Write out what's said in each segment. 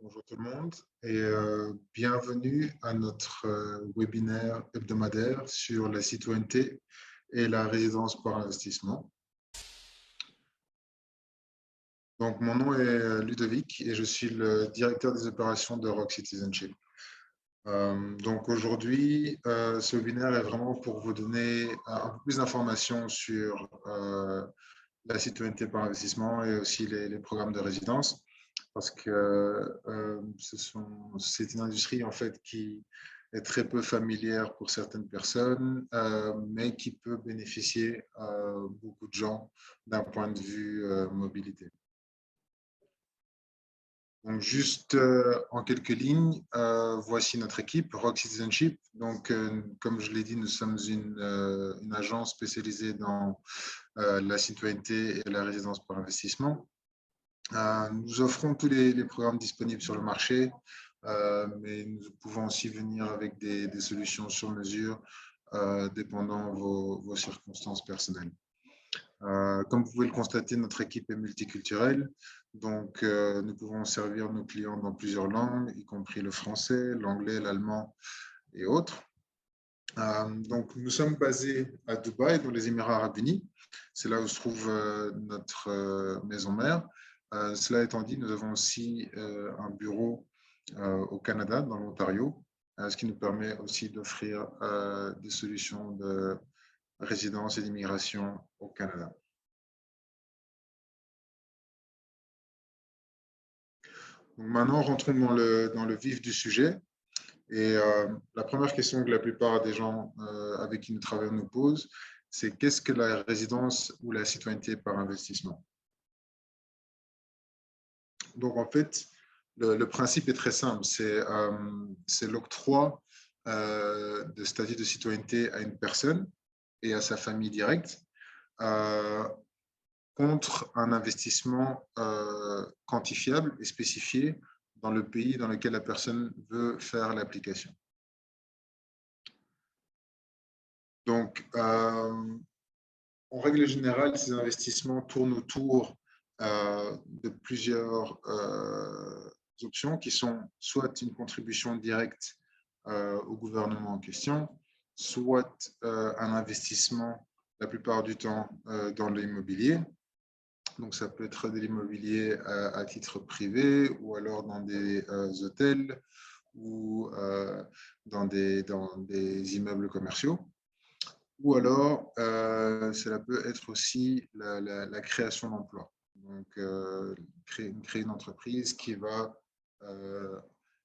Bonjour tout le monde et bienvenue à notre webinaire hebdomadaire sur la citoyenneté et la résidence par investissement. Donc, mon nom est Ludovic et je suis le directeur des opérations de Rock Citizenship. Donc aujourd'hui, ce webinaire est vraiment pour vous donner un peu plus d'informations sur la citoyenneté par investissement et aussi les programmes de résidence, parce que c'est une industrie en fait qui est très peu familière pour certaines personnes, mais qui peut bénéficier à beaucoup de gens d'un point de vue mobilité. Donc, juste en quelques lignes, voici notre équipe, Rock Citizenship. Donc, comme je l'ai dit, nous sommes une agence spécialisée dans la citoyenneté et la résidence par investissement. Nous offrons tous les programmes disponibles sur le marché, mais nous pouvons aussi venir avec des solutions sur mesure, dépendant vos circonstances personnelles. Comme vous pouvez le constater, notre équipe est multiculturelle, donc nous pouvons servir nos clients dans plusieurs langues, y compris le français, l'anglais, l'allemand et autres. Donc, nous sommes basés à Dubaï, dans les Émirats arabes unis. C'est là où se trouve notre maison mère. Cela étant dit, nous avons aussi un bureau au Canada, dans l'Ontario, ce qui nous permet aussi d'offrir des solutions de résidence et d'immigration au Canada. Donc maintenant, rentrons dans le vif du sujet. Et la première question que la plupart des gens avec qui nous travaillons nous posent, c'est qu'est-ce que la résidence ou la citoyenneté par investissement? Donc, en fait, le principe est très simple. C'est l'octroi de statut de citoyenneté à une personne et à sa famille directe contre un investissement quantifiable et spécifié dans le pays dans lequel la personne veut faire l'application. Donc, en règle générale, ces investissements tournent autour de plusieurs options qui sont soit une contribution directe au gouvernement en question, soit un investissement la plupart du temps dans l'immobilier. Donc, ça peut être de l'immobilier à titre privé ou alors dans des hôtels ou dans des immeubles commerciaux. Ou alors, cela peut être aussi la création d'emplois. Donc, créer une entreprise qui va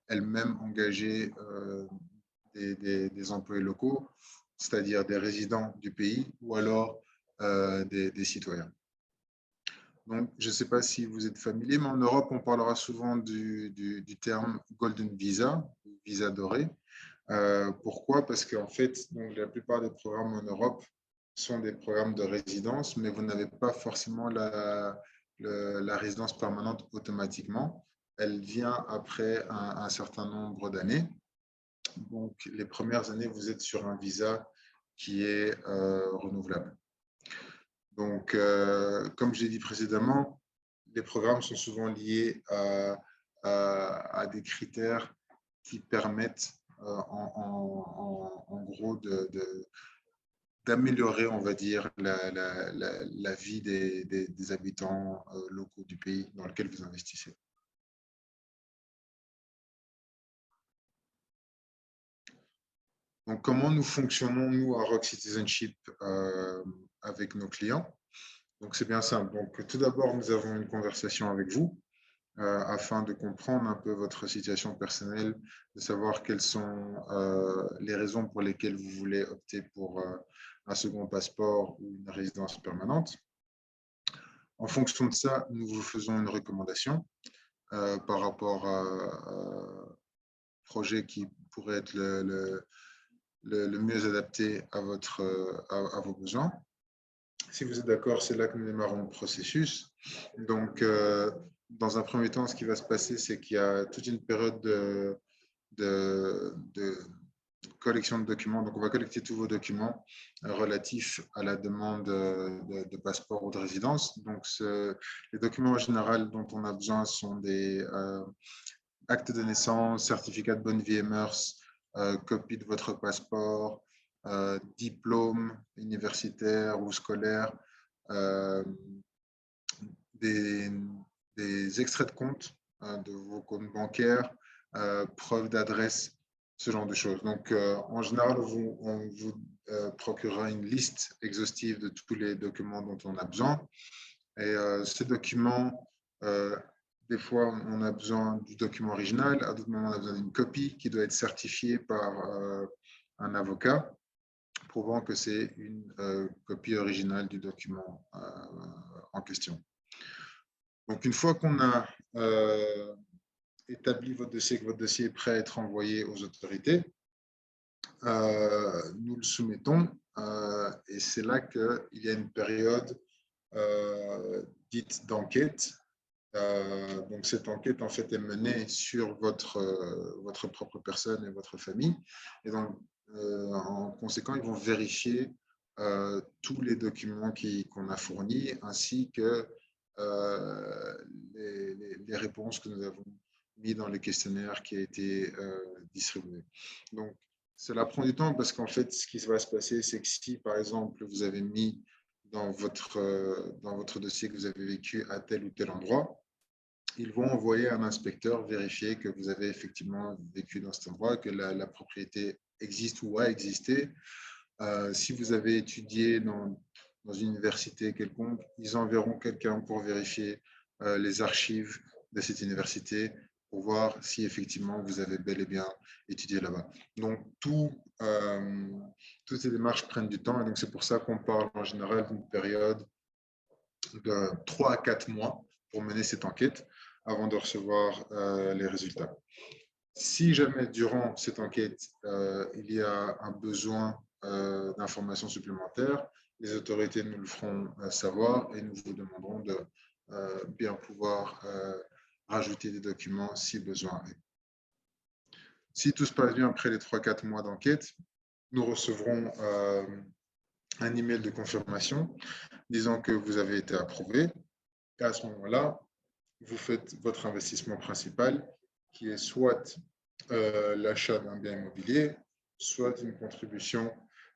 elle-même engager des employés locaux, c'est-à-dire des résidents du pays ou alors des citoyens. Donc, je ne sais pas si vous êtes familier, mais en Europe, on parlera souvent du terme Golden Visa, visa doré. Pourquoi? Parce qu'en fait, donc, la plupart des programmes en Europe sont des programmes de résidence, mais vous n'avez pas forcément la résidence permanente automatiquement. Elle vient après un certain nombre d'années. Donc, les premières années, vous êtes sur un visa qui est renouvelable. Donc, comme j'ai dit précédemment, les programmes sont souvent liés à des critères qui permettent en gros d'améliorer, on va dire, la vie des habitants locaux du pays dans lequel vous investissez. Donc, comment nous fonctionnons, nous, à Rock Citizenship avec nos clients? Donc, c'est bien simple. Donc, tout d'abord, nous avons une conversation avec vous afin de comprendre un peu votre situation personnelle, de savoir quelles sont les raisons pour lesquelles vous voulez opter pour un second passeport ou une résidence permanente. En fonction de ça, nous vous faisons une recommandation par rapport à un projet qui pourrait être le mieux adapté à vos besoins. Si vous êtes d'accord, c'est là que nous démarrons le processus. Donc, dans un premier temps, ce qui va se passer, c'est qu'il y a toute une période de collection de documents. Donc, on va collecter tous vos documents relatifs à la demande de passeport ou de résidence. Donc, les documents en général dont on a besoin sont acte de naissance, certificat de bonne vie et mœurs, copie de votre passeport, diplôme universitaire ou scolaire, des, des extraits de compte de vos comptes bancaires, preuve d'adresse, ce genre de choses. Donc, en général, on vous procurera une liste exhaustive de tous les documents dont on a besoin. Et ces documents, des fois, on a besoin du document original, à d'autres moments, on a besoin d'une copie qui doit être certifiée par un avocat, prouvant que c'est une copie originale du document en question. Donc, une fois qu'on a établi votre dossier, que votre dossier est prêt à être envoyé aux autorités, nous le soumettons et c'est là qu'il y a une période dite d'enquête. Donc, cette enquête, en fait, est menée sur votre propre personne et votre famille. Et donc, en conséquent, ils vont vérifier tous les documents qu'on a fournis, ainsi que les réponses que nous avons mises dans le questionnaire qui a été distribué. Donc, cela prend du temps parce qu'en fait, ce qui va se passer, c'est que si, par exemple, vous avez mis dans votre dossier que vous avez vécu à tel ou tel endroit, ils vont envoyer un inspecteur vérifier que vous avez effectivement vécu dans cet endroit, que la propriété existe ou a existé. Si vous avez étudié dans une université quelconque, ils enverront quelqu'un pour vérifier les archives de cette université pour voir si effectivement vous avez bel et bien étudié là-bas. Donc, toutes ces démarches prennent du temps et donc c'est pour ça qu'on parle en général d'une période de 3 à 4 mois pour mener cette enquête avant de recevoir les résultats. Si jamais durant cette enquête, il y a un besoin d'informations supplémentaires, les autorités nous le feront savoir et nous vous demanderons de bien pouvoir rajouter des documents si besoin est. Si tout se passe bien après les 3-4 mois d'enquête, nous recevrons un email de confirmation disant que vous avez été approuvé. Et à ce moment-là, vous faites votre investissement principal, qui est soit l'achat d'un bien immobilier, soit une contribution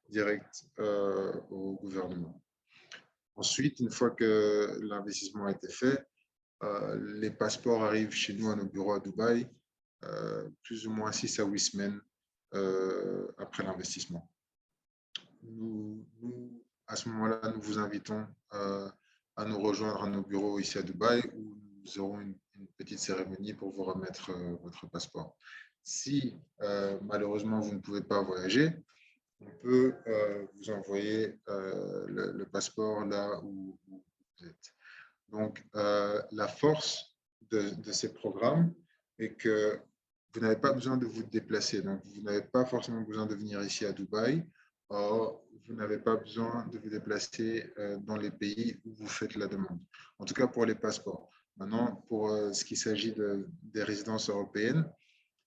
directe au gouvernement. Ensuite, une fois que l'investissement a été fait, les passeports arrivent chez nous à nos bureaux à Dubaï, plus ou moins 6 à 8 semaines après l'investissement. Nous, à ce moment-là, nous vous invitons à nous rejoindre à nos bureaux ici à Dubaï où nous aurons une petite cérémonie pour vous remettre votre passeport. Si malheureusement vous ne pouvez pas voyager, on peut vous envoyer le passeport là où vous êtes. Donc, la force de ces programmes est que vous n'avez pas besoin de vous déplacer. Donc, vous n'avez pas forcément besoin de venir ici à Dubaï. Or, vous n'avez pas besoin de vous déplacer dans les pays où vous faites la demande. En tout cas, pour les passeports. Maintenant, pour ce qui s'agit des résidences européennes,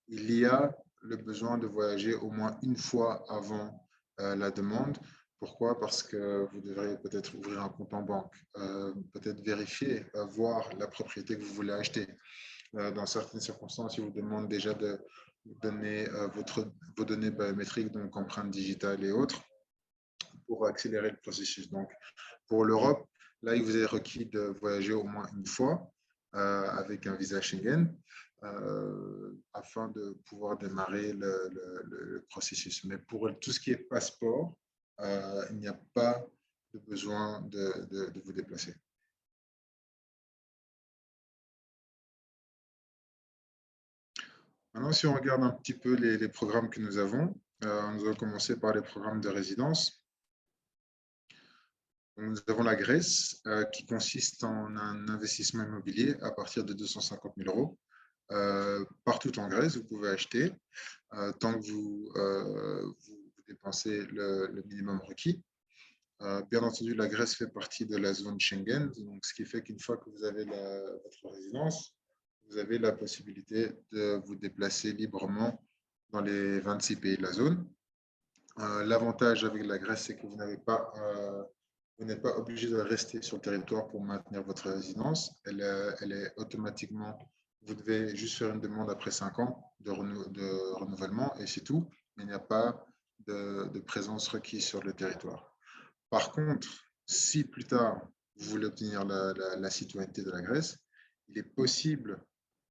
il y a le besoin de voyager au moins une fois avant la demande. Pourquoi? Parce que vous devriez peut-être ouvrir un compte en banque, peut-être vérifier, voir la propriété que vous voulez acheter. Dans certaines circonstances, ils vous demandent déjà de vous donner vos données biométriques, donc empreintes digitales et autres, pour accélérer le processus. Donc, pour l'Europe, là, il vous est requis de voyager au moins une fois avec un visa Schengen afin de pouvoir démarrer le processus. Mais pour tout ce qui est passeport, il n'y a pas de besoin de vous déplacer. Maintenant, si on regarde un petit peu les programmes que nous avons, nous allons commencer par les programmes de résidence. Nous avons la Grèce, qui consiste en un investissement immobilier à partir de 250 000 euros. Partout en Grèce, vous pouvez acheter tant que vous dépensez le minimum requis. Bien entendu, la Grèce fait partie de la zone Schengen, donc ce qui fait qu'une fois que vous avez votre résidence, vous avez la possibilité de vous déplacer librement dans les 26 pays de la zone. L'avantage avec la Grèce, c'est que vous n'êtes pas obligé de rester sur le territoire pour maintenir votre résidence. Elle est automatiquement Vous devez juste faire une demande après 5 ans de renouvellement et c'est tout. Il n'y a pas de présence requise sur le territoire. Par contre, si plus tard, vous voulez obtenir la citoyenneté de la Grèce, il est possible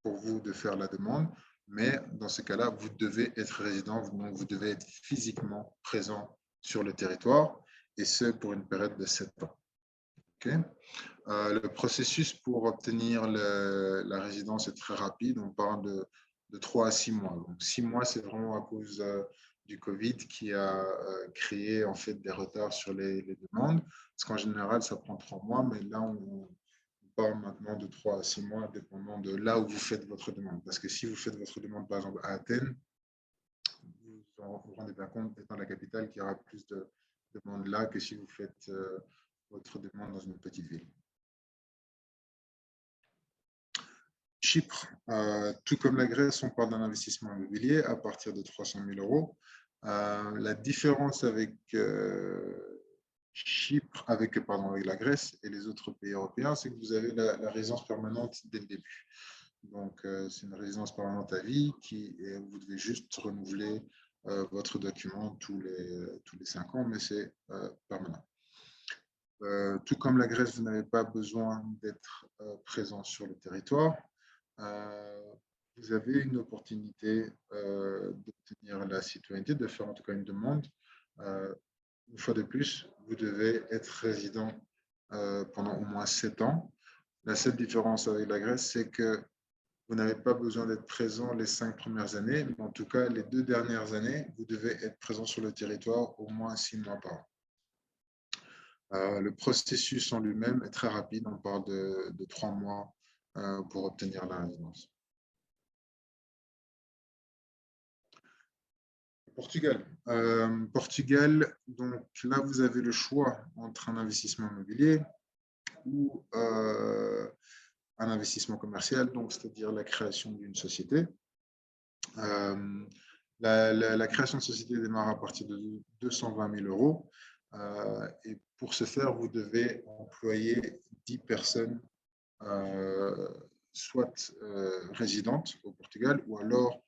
pour vous de faire la demande, mais dans ce cas-là, vous devez être résident, donc vous devez être physiquement présent sur le territoire, et ce pour une période de 7 ans. Okay. Le processus pour obtenir la résidence est très rapide. On parle de 3 à 6 mois. Donc, 6 mois, c'est vraiment à cause du Covid qui a créé en fait des retards sur les demandes. Parce qu'en général, ça prend 3 mois, mais là, on parle maintenant de 3 à 6 mois, dépendant de là où vous faites votre demande. Parce que si vous faites votre demande, par exemple, à Athènes, vous vous rendez bien compte, étant la capitale, qu'il y aura plus de demandes là que si vous faites votre demande dans une petite ville. Chypre, tout comme la Grèce, on parle d'un investissement immobilier à partir de 300 000 euros. La différence avec Chypre, avec la Grèce et les autres pays européens, c'est que vous avez la résidence permanente dès le début. Donc, c'est une résidence permanente à vie et vous devez juste renouveler votre document tous les 5 ans, mais c'est permanent. Tout comme la Grèce, vous n'avez pas besoin d'être présent sur le territoire. Vous avez une opportunité d'obtenir la citoyenneté, de faire en tout cas une demande. Une fois de plus, vous devez être résident pendant au moins 7 ans. La seule différence avec la Grèce, c'est que vous n'avez pas besoin d'être présent les 5 premières années, mais en tout cas, les 2 dernières années, vous devez être présent sur le territoire au moins 6 mois par an. Le processus en lui-même est très rapide, on parle de 3 mois pour obtenir la résidence. Portugal. Portugal, donc là, vous avez le choix entre un investissement immobilier ou un investissement commercial, donc c'est-à-dire la création d'une société. La création de société démarre à partir de 220 000 euros. Et pour ce faire, vous devez employer 10 personnes, soit résidentes au Portugal ou alors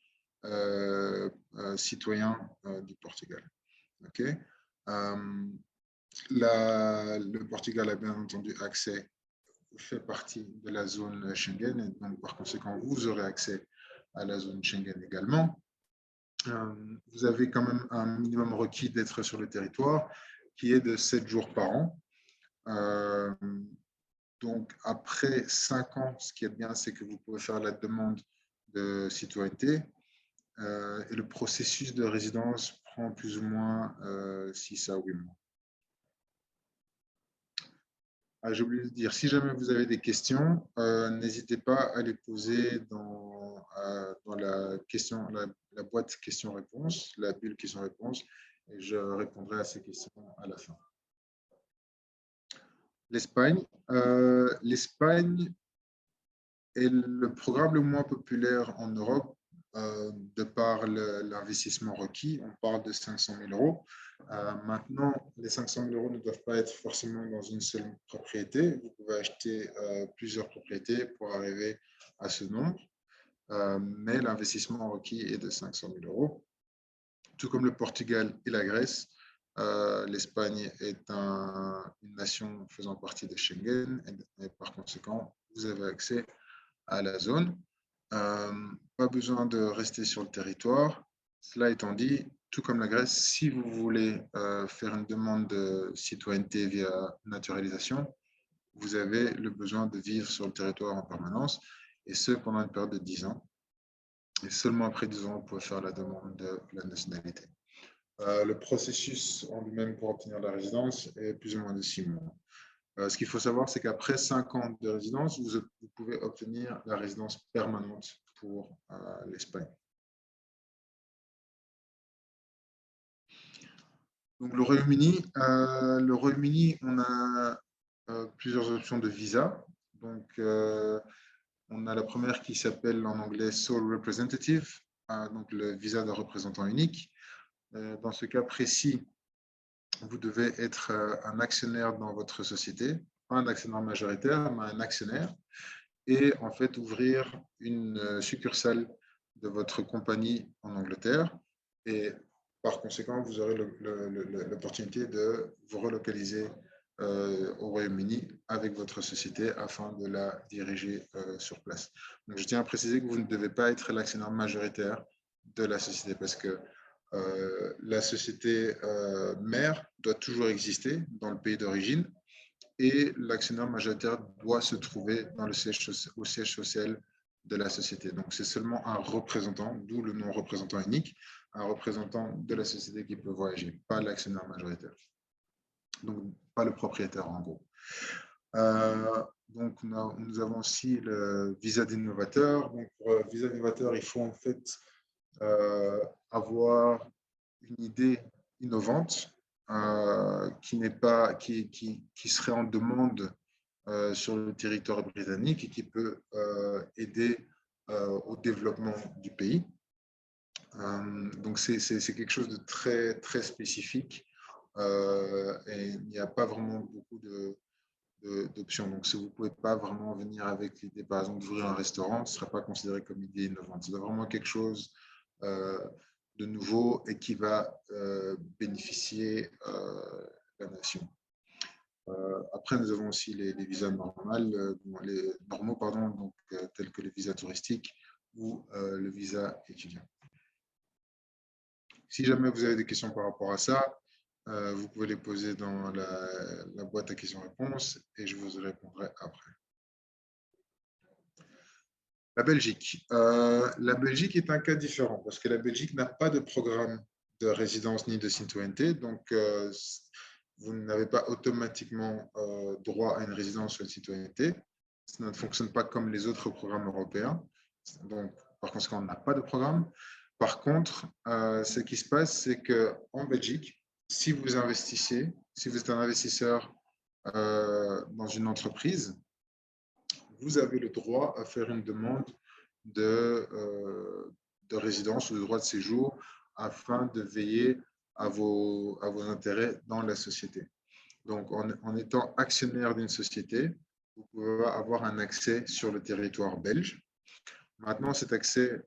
citoyens du Portugal. Okay. Le Portugal a bien entendu fait partie de la zone Schengen et donc par conséquent, vous aurez accès à la zone Schengen également. Vous avez quand même un minimum requis d'être sur le territoire qui est de 7 jours par an. Donc, après 5 ans, ce qui est bien, c'est que vous pouvez faire la demande de citoyenneté. Et le processus de résidence prend plus ou moins 6 à 8 mois. J'ai oublié de dire, si jamais vous avez des questions, n'hésitez pas à les poser dans la boîte questions-réponses, la bulle questions-réponses, et je répondrai à ces questions à la fin. L'Espagne. L'Espagne est le programme le moins populaire en Europe de par l'investissement requis. On parle de 500 000 euros. Maintenant, les 500 000 euros ne doivent pas être forcément dans une seule propriété. Vous pouvez acheter plusieurs propriétés pour arriver à ce nombre. Mais l'investissement requis est de 500 000 euros. Tout comme le Portugal et la Grèce, l'Espagne est une nation faisant partie de Schengen et par conséquent, vous avez accès à la zone. Pas besoin de rester sur le territoire. Cela étant dit, tout comme la Grèce, si vous voulez faire une demande de citoyenneté via naturalisation, vous avez le besoin de vivre sur le territoire en permanence, et ce pendant une période de 10 ans. Et seulement après 10 ans, vous pouvez faire la demande de la nationalité. Le processus en lui-même pour obtenir la résidence est plus ou moins de 6 mois. Ce qu'il faut savoir, c'est qu'après 5 ans de résidence, vous pouvez obtenir la résidence permanente pour l'Espagne. Donc, le Royaume-Uni, on a plusieurs options de visa. Donc, on a la première qui s'appelle en anglais Sole Representative, donc le visa de représentant unique. Dans ce cas précis, vous devez être un actionnaire dans votre société, pas un actionnaire majoritaire, mais un actionnaire. et en fait ouvrir une succursale de votre compagnie en Angleterre. Et par conséquent, vous aurez l'opportunité de vous relocaliser au Royaume-Uni avec votre société afin de la diriger sur place. Donc, je tiens à préciser que vous ne devez pas être l'actionnaire majoritaire de la société parce que la société mère doit toujours exister dans le pays d'origine et l'actionnaire majoritaire doit se trouver dans au siège social de la société. Donc, c'est seulement un représentant, d'où le nom représentant unique, un représentant de la société qui peut voyager, pas l'actionnaire majoritaire. Donc, pas le propriétaire en gros. Donc, nous avons aussi le visa d'innovateur. Donc, pour le visa d'innovateur, il faut en fait avoir une idée innovante qui serait en demande sur le territoire britannique et qui peut aider au développement du pays. Donc, c'est quelque chose de très, très spécifique et il n'y a pas vraiment beaucoup d'options. Donc, si vous ne pouvez pas vraiment venir avec l'idée, par exemple, d'ouvrir un restaurant, ce ne sera pas considéré comme idée innovante. C'est vraiment quelque chose de nouveau et qui va bénéficier la nation. Après, nous avons aussi les visas normaux, donc, tels que les visas touristiques ou le visa étudiant. Si jamais vous avez des questions par rapport à ça, vous pouvez les poser dans la boîte à questions-réponses et je vous répondrai après. La Belgique. La Belgique est un cas différent parce que la Belgique n'a pas de programme de résidence ni de citoyenneté. Donc, vous n'avez pas automatiquement droit à une résidence ou une citoyenneté. Ça ne fonctionne pas comme les autres programmes européens. Donc, par conséquent, on n'a pas de programme. Par contre, ce qui se passe, c'est qu'en Belgique, si vous investissez, si vous êtes un investisseur dans une entreprise, vous avez le droit à faire une demande de résidence ou de droit de séjour afin de veiller à vos intérêts dans la société. Donc, en étant actionnaire d'une société, vous pouvez avoir un accès sur le territoire belge. Maintenant, cet accès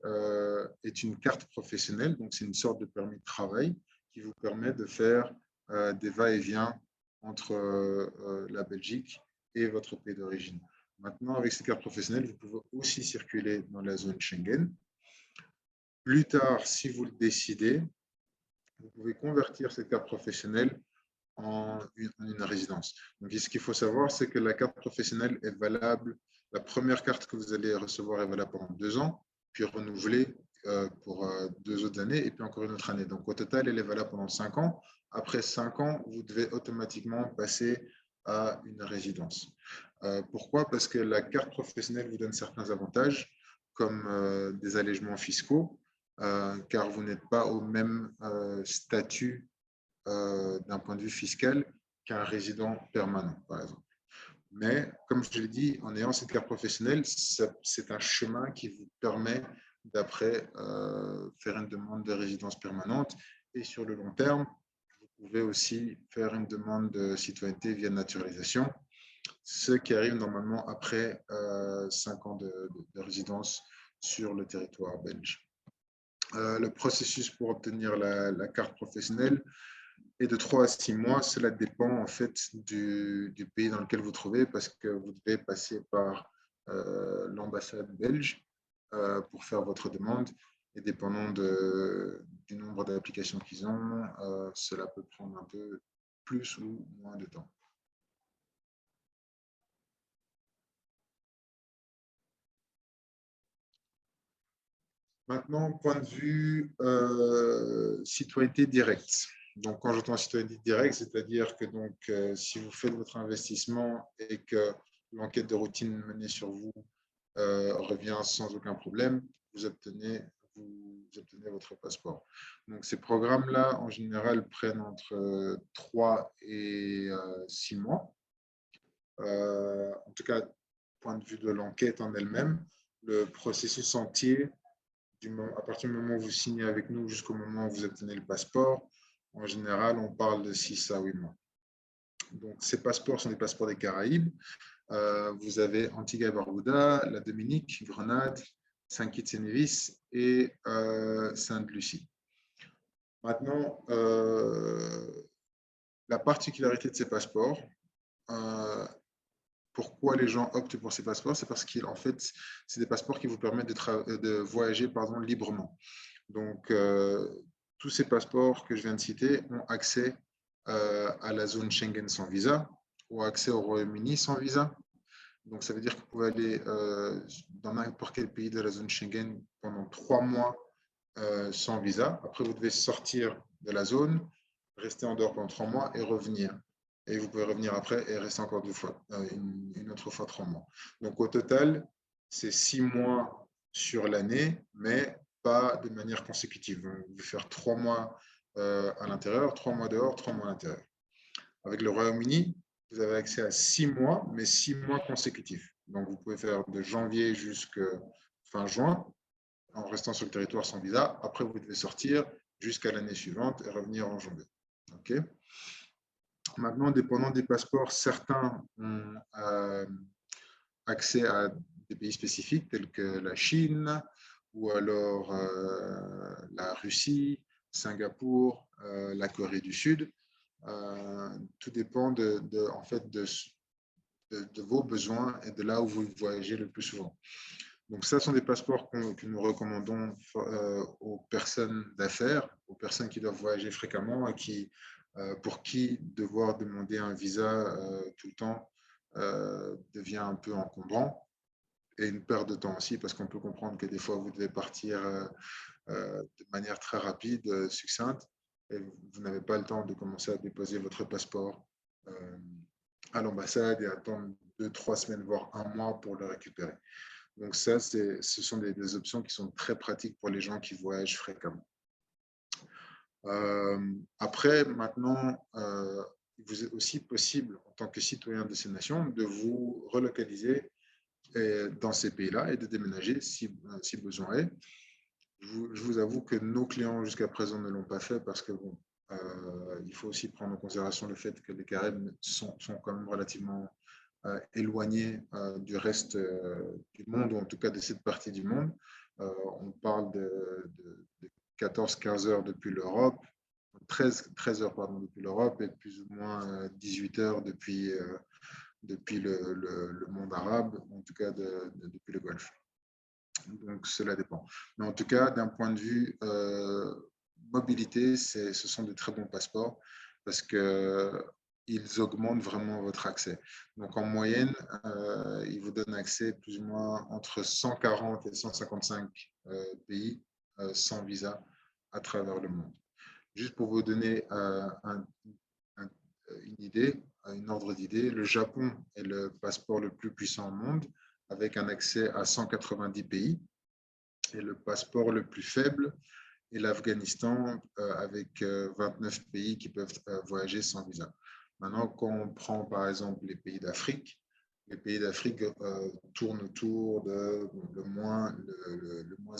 est une carte professionnelle, donc c'est une sorte de permis de travail qui vous permet de faire des va-et-vient entre la Belgique et votre pays d'origine. Maintenant, avec cette carte professionnelle, vous pouvez aussi circuler dans la zone Schengen. Plus tard, si vous le décidez, vous pouvez convertir cette carte professionnelle en une résidence. Donc, ce qu'il faut savoir, c'est que la carte professionnelle est valable. La première carte que vous allez recevoir est valable pendant 2 ans, puis renouvelée pour 2 autres années, et puis encore une autre année. Donc, au total, elle est valable pendant 5 ans. Après 5 ans, vous devez automatiquement passer à une résidence. Pourquoi? Parce que la carte professionnelle vous donne certains avantages, comme des allègements fiscaux, car vous n'êtes pas au même statut d'un point de vue fiscal qu'un résident permanent, par exemple. Mais, comme je l'ai dit, en ayant cette carte professionnelle, c'est un chemin qui vous permet d'après faire une demande de résidence permanente. Et sur le long terme, vous pouvez aussi faire une demande de citoyenneté via naturalisation, ce qui arrive normalement après 5 ans de résidence sur le territoire belge. Le processus pour obtenir la carte professionnelle est de 3 à 6 mois. Cela dépend en fait du pays dans lequel vous vous trouvez parce que vous devez passer par l'ambassade belge pour faire votre demande. Et dépendant du nombre d'applications qu'ils ont, cela peut prendre un peu plus ou moins de temps. Maintenant, point de vue citoyenneté directe. Donc, quand j'entends citoyenneté directe, c'est-à-dire que donc, si vous faites votre investissement et que l'enquête de routine menée sur vous revient sans aucun problème, vous obtenez votre passeport. Donc, ces programmes-là, en général, prennent entre 3 et 6 mois. En tout cas, point de vue de l'enquête en elle-même, le processus entier, à partir du moment où vous signez avec nous jusqu'au moment où vous obtenez le passeport, en général, on parle de 6 à 8 mois. Donc, ces passeports sont des passeports des Caraïbes. vous avez Antigua et Barbuda, la Dominique, Grenade, Saint-Kitts et Nevis et Sainte-Lucie. Maintenant, la particularité de ces passeports, pourquoi les gens optent pour ces passeports, c'est parce qu'en fait, c'est des passeports qui vous permettent de voyager librement. Donc, tous ces passeports que je viens de citer ont accès à la zone Schengen sans visa ou accès au Royaume-Uni sans visa. Donc, ça veut dire que vous pouvez aller dans n'importe quel pays de la zone Schengen pendant 3 mois sans visa. Après, vous devez sortir de la zone, rester en dehors pendant 3 mois et revenir. Et vous pouvez revenir après et rester encore une autre fois 3 mois. Donc, au total, c'est 6 mois sur l'année, mais pas de manière consécutive. Donc, vous pouvez faire 3 mois à l'intérieur, 3 mois dehors, 3 mois à l'intérieur. Avec le Royaume-Uni, vous avez accès à 6 mois, mais 6 mois consécutifs. Donc, vous pouvez faire de janvier jusqu'à fin juin en restant sur le territoire sans visa. Après, vous devez sortir jusqu'à l'année suivante et revenir en janvier. OK. Maintenant, dépendant des passeports, certains ont accès à des pays spécifiques tels que la Chine ou alors la Russie, Singapour, la Corée du Sud. Tout dépend en fait de vos besoins et de là où vous voyagez le plus souvent. Donc, ça sont des passeports que nous recommandons aux personnes d'affaires, aux personnes qui doivent voyager fréquemment et pour qui devoir demander un visa tout le temps devient un peu encombrant et une perte de temps aussi, parce qu'on peut comprendre que des fois, vous devez partir de manière très rapide, succincte, et vous n'avez pas le temps de commencer à déposer votre passeport à l'ambassade et attendre 2-3 semaines, voire un mois pour le récupérer. Donc ça, ce sont des options qui sont très pratiques pour les gens qui voyagent fréquemment. Après, maintenant, il vous est aussi possible, en tant que citoyen de ces nations, de vous relocaliser dans ces pays-là et de déménager si besoin est. Je vous avoue que nos clients jusqu'à présent ne l'ont pas fait parce que bon, il faut aussi prendre en considération le fait que les Caraïbes sont quand même relativement éloignés du reste du monde, ou en tout cas de cette partie du monde. On parle de 14-15 heures depuis l'Europe, 13 heures pardon, depuis l'Europe et plus ou moins 18 heures depuis le monde arabe, en tout cas depuis le Golfe. Donc, cela dépend. Mais en tout cas, d'un point de vue mobilité, ce sont de très bons passeports parce qu'ils augmentent vraiment votre accès. Donc, en moyenne, ils vous donnent accès plus ou moins entre 140 et 155 pays sans visa à travers le monde. Juste pour vous donner une idée, un ordre d'idée, le Japon est le passeport le plus puissant au monde avec un accès à 190 pays. Et le passeport le plus faible est l'Afghanistan avec 29 pays qui peuvent voyager sans visa. Maintenant, quand on prend par exemple les pays d'Afrique tournent autour de le moins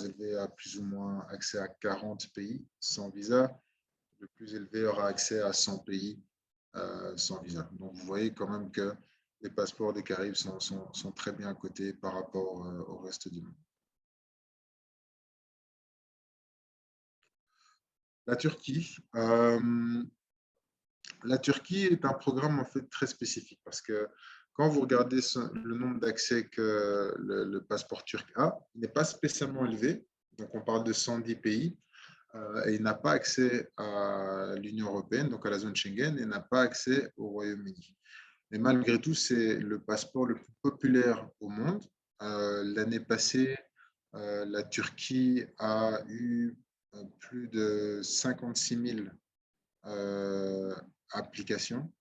élevé a plus ou moins accès à 40 pays sans visa. Le plus élevé aura accès à 100 pays sans visa. Donc, vous voyez quand même que les passeports des Caraïbes sont très bien cotés par rapport au reste du monde. La Turquie. La Turquie est un programme en fait très spécifique parce que quand vous regardez le nombre d'accès que le passeport turc a, il n'est pas spécialement élevé. Donc, on parle de 110 pays et il n'a pas accès à l'Union européenne, donc à la zone Schengen, et n'a pas accès au Royaume-Uni. Mais malgré tout, c'est le passeport le plus populaire au monde. L'année passée, la Turquie a eu plus de 56 000 applications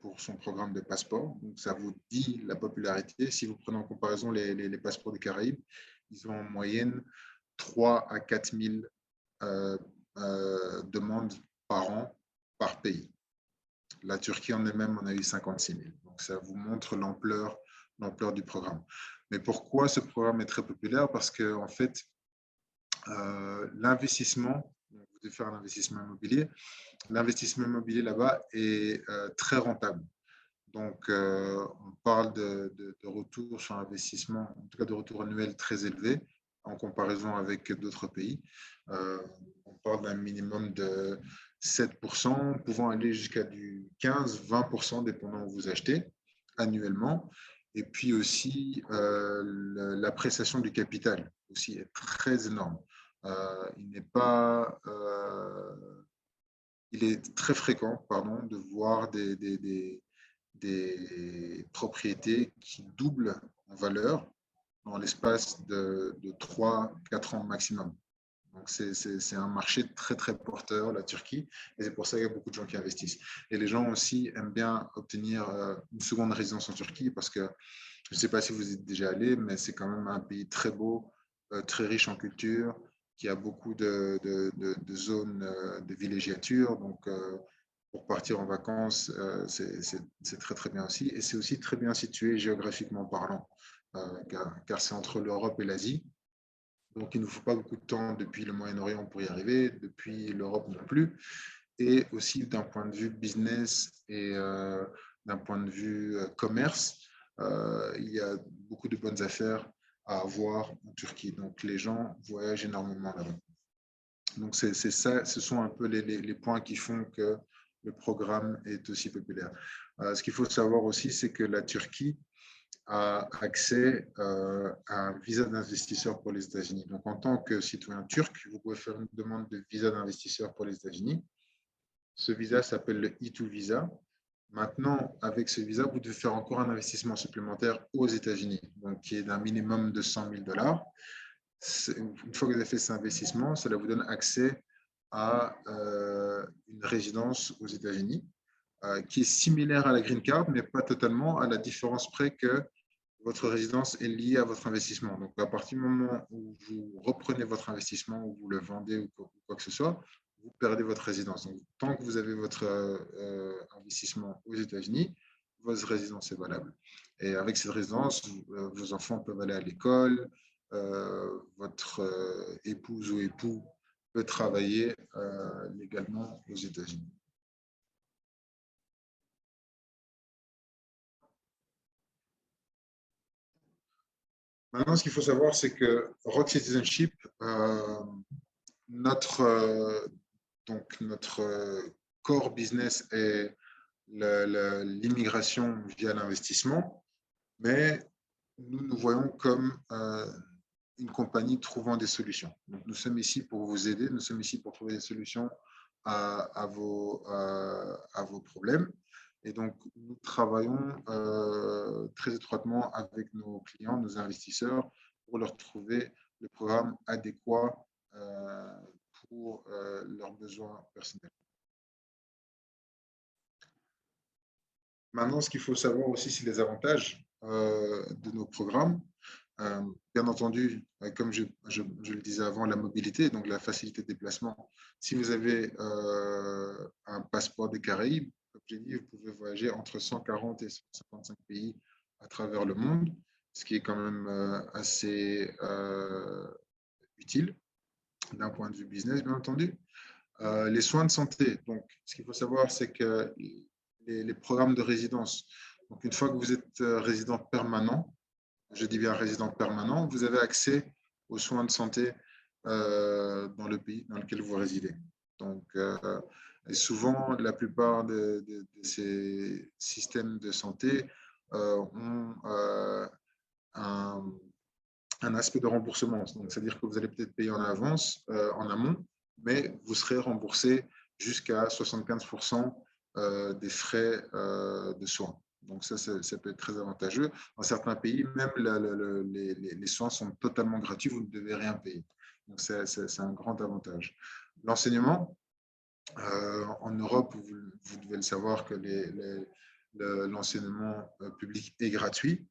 pour son programme de passeport. Donc, ça vous dit la popularité. Si vous prenez en comparaison les passeports des Caraïbes, ils ont en moyenne 3 à 4 000 demandes par an, par pays. La Turquie en elle-même en a eu 56 000. Donc, ça vous montre l'ampleur du programme. Mais pourquoi ce programme est très populaire? Parce que, en fait, l'investissement, vous devez faire un investissement immobilier, l'investissement immobilier là-bas est très rentable. Donc, on parle de retour sur investissement, en tout cas de retour annuel très élevé en comparaison avec d'autres pays. On parle d'un minimum de 7%, pouvant aller jusqu'à du 15-20%, dépendant où vous achetez annuellement. Et puis aussi, l'appréciation du capital aussi est très énorme. Il est très fréquent, pardon, de voir des propriétés qui doublent en valeur dans l'espace de 3-4 ans maximum. Donc, c'est un marché très, très porteur, la Turquie, et c'est pour ça qu'il y a beaucoup de gens qui investissent. Et les gens aussi aiment bien obtenir une seconde résidence en Turquie parce que je ne sais pas si vous êtes déjà allé, mais c'est quand même un pays très beau, très riche en culture, qui a beaucoup de zones de villégiature. Donc, pour partir en vacances, c'est très, très bien aussi. Et c'est aussi très bien situé géographiquement parlant, car c'est entre l'Europe et l'Asie. Donc, il ne faut pas beaucoup de temps depuis le Moyen-Orient pour y arriver, depuis l'Europe non plus. Et aussi d'un point de vue business et d'un point de vue commerce, il y a beaucoup de bonnes affaires à avoir en Turquie. Donc, les gens voyagent énormément là-bas. Donc, c'est ça, ce sont un peu les points qui font que le programme est aussi populaire. Ce qu'il faut savoir aussi, c'est que la Turquie a accès à un visa d'investisseur pour les États-Unis. Donc, en tant que citoyen turc, vous pouvez faire une demande de visa d'investisseur pour les États-Unis. Ce visa s'appelle le E2 visa. Maintenant, avec ce visa, vous devez faire encore un investissement supplémentaire aux États-Unis, donc qui est d'un minimum de 100 000 $. Une fois que vous avez fait cet investissement, cela vous donne accès à une résidence aux États-Unis qui est similaire à la green card, mais pas totalement, à la différence près que votre résidence est liée à votre investissement. Donc, à partir du moment où vous reprenez votre investissement, ou vous le vendez ou quoi que ce soit, vous perdez votre résidence. Donc, tant que vous avez votre investissement aux États-Unis, votre résidence est valable. Et avec cette résidence, vos enfants peuvent aller à l'école, votre épouse ou époux peut travailler légalement aux États-Unis. Maintenant, ce qu'il faut savoir, c'est que Rock Citizenship, notre, notre core business est l'immigration via l'investissement, mais nous nous voyons comme une compagnie trouvant des solutions. Donc, nous sommes ici pour vous aider, nous sommes ici pour trouver des solutions à vos problèmes. Et donc, nous travaillons très étroitement avec nos clients, nos investisseurs, pour leur trouver le programme adéquat pour leurs besoins personnels. Maintenant, ce qu'il faut savoir aussi, c'est les avantages de nos programmes. Bien entendu, comme je le disais avant, la mobilité, donc la facilité de déplacement. Si vous avez un passeport des Caraïbes, comme j'ai dit, vous pouvez voyager entre 140 et 155 pays à travers le monde, ce qui est quand même assez utile d'un point de vue business, bien entendu. Les soins de santé, donc ce qu'il faut savoir, c'est que les programmes de résidence, donc une fois que vous êtes résident permanent, je dis bien résident permanent, vous avez accès aux soins de santé dans le pays dans lequel vous résidez. Donc, et souvent, la plupart de ces systèmes de santé ont un aspect de remboursement. C'est-à-dire que vous allez peut-être payer en avance, en amont, mais vous serez remboursé jusqu'à 75% des frais de soins. Donc ça peut être très avantageux. Dans certains pays, même les soins sont totalement gratuits, vous ne devez rien payer. Donc c'est un grand avantage. L'enseignement, en Europe, vous devez le savoir que l'enseignement public est gratuit.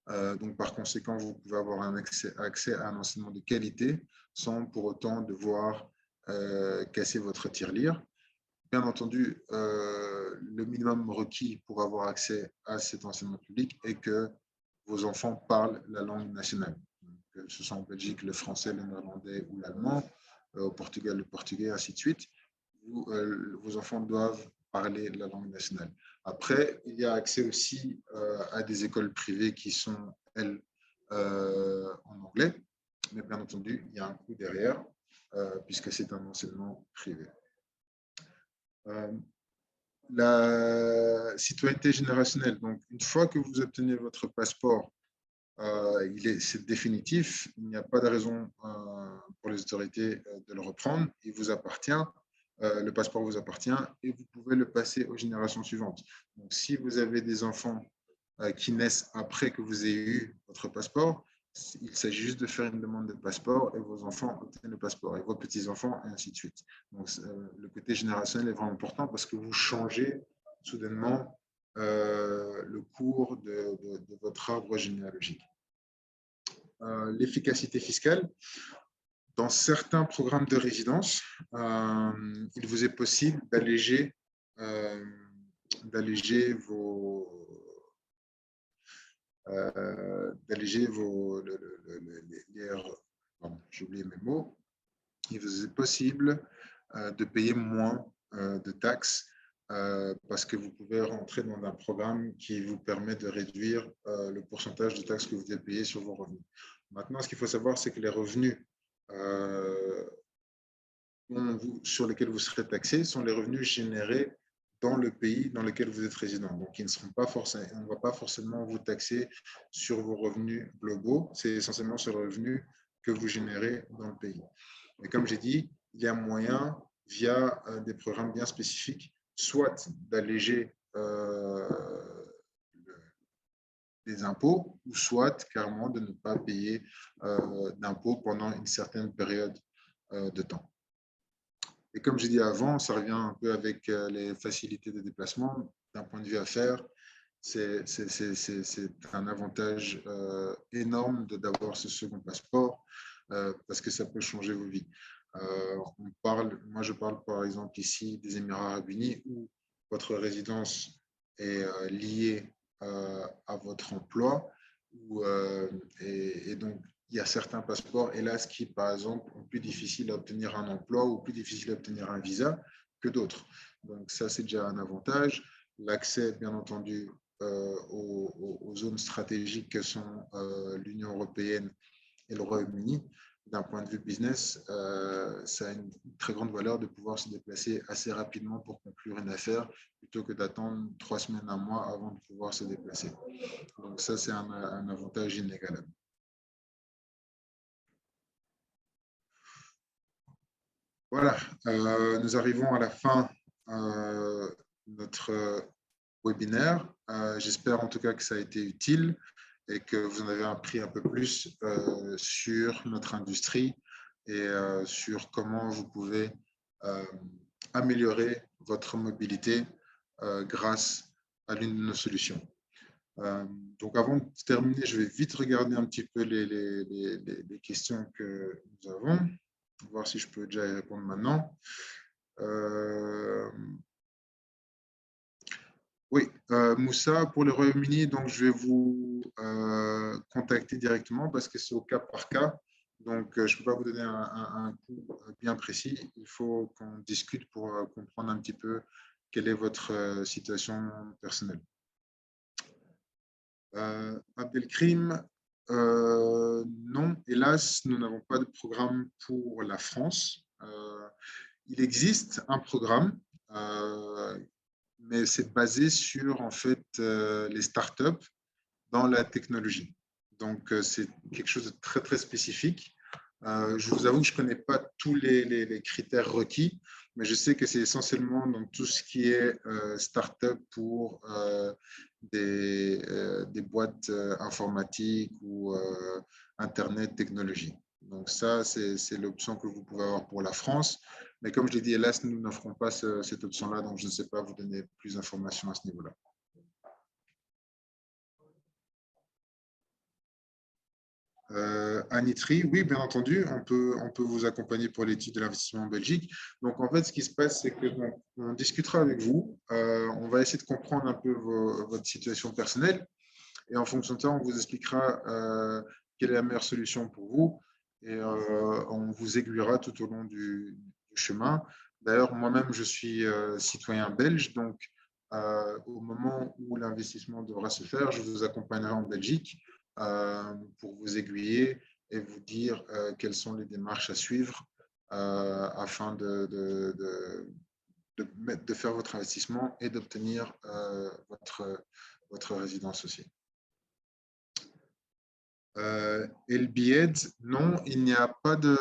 Donc par conséquent, vous pouvez avoir un accès à un enseignement de qualité sans pour autant devoir casser votre tirelire. Bien entendu, le minimum requis pour avoir accès à cet enseignement public est que vos enfants parlent la langue nationale. Donc, que ce soit en Belgique, le français, le néerlandais ou l'allemand, au Portugal, le portugais, ainsi de suite. Vos enfants doivent parler la langue nationale. Après, il y a accès aussi à des écoles privées qui sont, elles, en anglais, mais bien entendu, il y a un coût derrière, puisque c'est un enseignement privé. La citoyenneté générationnelle, donc une fois que vous obtenez votre passeport, c'est définitif, il n'y a pas de raison pour les autorités de le reprendre, il vous appartient, le passeport vous appartient et vous pouvez le passer aux générations suivantes. Donc, si vous avez des enfants qui naissent après que vous ayez eu votre passeport, il s'agit juste de faire une demande de passeport et vos enfants obtiennent le passeport et vos petits-enfants et ainsi de suite. Donc, le côté générationnel est vraiment important parce que vous changez soudainement le cours de votre arbre généalogique. L'efficacité fiscale. Dans certains programmes de résidence, il vous est possible d'alléger j'ai oublié mes mots. Il vous est possible de payer moins de taxes parce que vous pouvez rentrer dans un programme qui vous permet de réduire le pourcentage de taxes que vous devez payer sur vos revenus. Maintenant, ce qu'il faut savoir, c'est que les revenus sur lesquels vous serez taxé sont les revenus générés dans le pays dans lequel vous êtes résident. Donc, ils ne seront pas forcément, on ne va pas forcément vous taxer sur vos revenus globaux, c'est essentiellement sur les revenus que vous générez dans le pays. Et comme j'ai dit, il y a moyen, via des programmes bien spécifiques, soit d'alléger des impôts, ou soit carrément de ne pas payer d'impôts pendant une certaine période de temps. Et comme j'ai dit avant, ça revient un peu avec les facilités de déplacement. D'un point de vue affaires, c'est un avantage énorme d'avoir ce second passeport parce que ça peut changer vos vies. Moi, je parle par exemple ici des Émirats arabes unis où votre résidence est liée à votre emploi et donc il y a certains passeports, hélas, qui, par exemple, sont plus difficiles à obtenir un emploi ou plus difficiles à obtenir un visa que d'autres. Donc, ça, c'est déjà un avantage. L'accès, bien entendu, aux zones stratégiques que sont l'Union européenne et le Royaume-Uni. D'un point de vue business, ça a une très grande valeur de pouvoir se déplacer assez rapidement pour conclure une affaire plutôt que d'attendre 3 semaines, un mois avant de pouvoir se déplacer. Donc, ça, c'est un avantage inégalable. Voilà, nous arrivons à la fin de notre webinaire. J'espère en tout cas que ça a été utile et que vous en avez appris un peu plus sur notre industrie et sur comment vous pouvez améliorer votre mobilité grâce à l'une de nos solutions. Donc avant de terminer, je vais vite regarder un petit peu les questions que nous avons. Voir si je peux déjà y répondre maintenant. Oui, Moussa, pour le Royaume-Uni, donc je vais vous contacter directement parce que c'est au cas par cas. Donc, je ne peux pas vous donner un coût bien précis. Il faut qu'on discute pour comprendre un petit peu quelle est votre situation personnelle. Abdelkrim, non, hélas, nous n'avons pas de programme pour la France. Il existe un programme, mais c'est basé sur en fait les startups dans la technologie. Donc, c'est quelque chose de très, très spécifique. Je vous avoue que je ne connais pas tous les critères requis, mais je sais que c'est essentiellement dans tout ce qui est startup pour des boîtes informatiques ou Internet technologie. Donc ça, c'est l'option que vous pouvez avoir pour la France. Mais comme je l'ai dit, hélas, nous n'offrons pas cette option-là, donc je ne sais pas vous donner plus d'informations à ce niveau-là. Anitri, oui, bien entendu, on peut vous accompagner pour l'étude de l'investissement en Belgique. Donc, en fait, ce qui se passe, c'est que on discutera avec vous. On va essayer de comprendre un peu votre situation personnelle. Et en fonction de ça, on vous expliquera quelle est la meilleure solution pour vous. Et on vous aiguillera tout au long du chemin D'ailleurs, moi-même, je suis citoyen belge, donc au moment où l'investissement devra se faire, je vous accompagnerai en Belgique pour vous aiguiller et vous dire quelles sont les démarches à suivre afin de faire votre investissement et d'obtenir votre résidence aussi. LBED, non, il n'y a pas de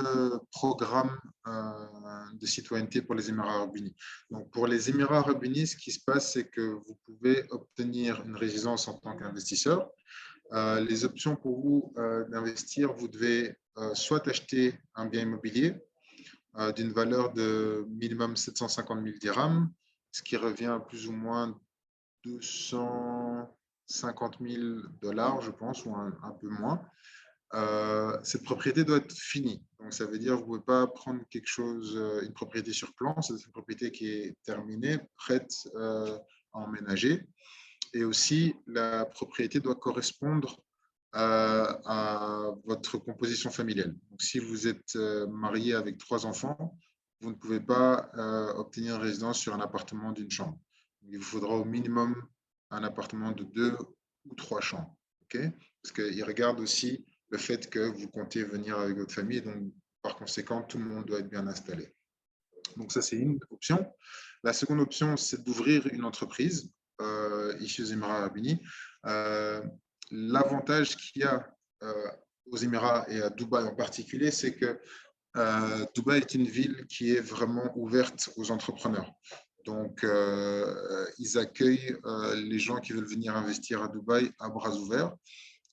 programme de citoyenneté pour les Émirats arabes unis. Donc, pour les Émirats arabes unis, ce qui se passe, c'est que vous pouvez obtenir une résidence en tant qu'investisseur. Les options pour vous d'investir, vous devez soit acheter un bien immobilier d'une valeur de minimum 750 000 dirhams, ce qui revient à plus ou moins 250 000 $, je pense, ou un peu moins. Cette propriété doit être finie. Donc, ça veut dire que vous ne pouvez pas prendre quelque chose, une propriété sur plan, c'est une propriété qui est terminée, prête à emménager. Et aussi, la propriété doit correspondre à votre composition familiale. Donc, si vous êtes marié avec 3 enfants, vous ne pouvez pas obtenir une résidence sur un appartement d'une chambre. Il vous faudra au minimum un appartement de 2 ou 3 chambres. Okay? Parce qu'il regarde aussi le fait que vous comptez venir avec votre famille. Donc, par conséquent, tout le monde doit être bien installé. Donc, ça, c'est une option. La seconde option, c'est d'ouvrir une entreprise ici aux Émirats arabes unis. L'avantage qu'il y a aux Émirats et à Dubaï en particulier, c'est que Dubaï est une ville qui est vraiment ouverte aux entrepreneurs. Donc, ils accueillent les gens qui veulent venir investir à Dubaï à bras ouverts.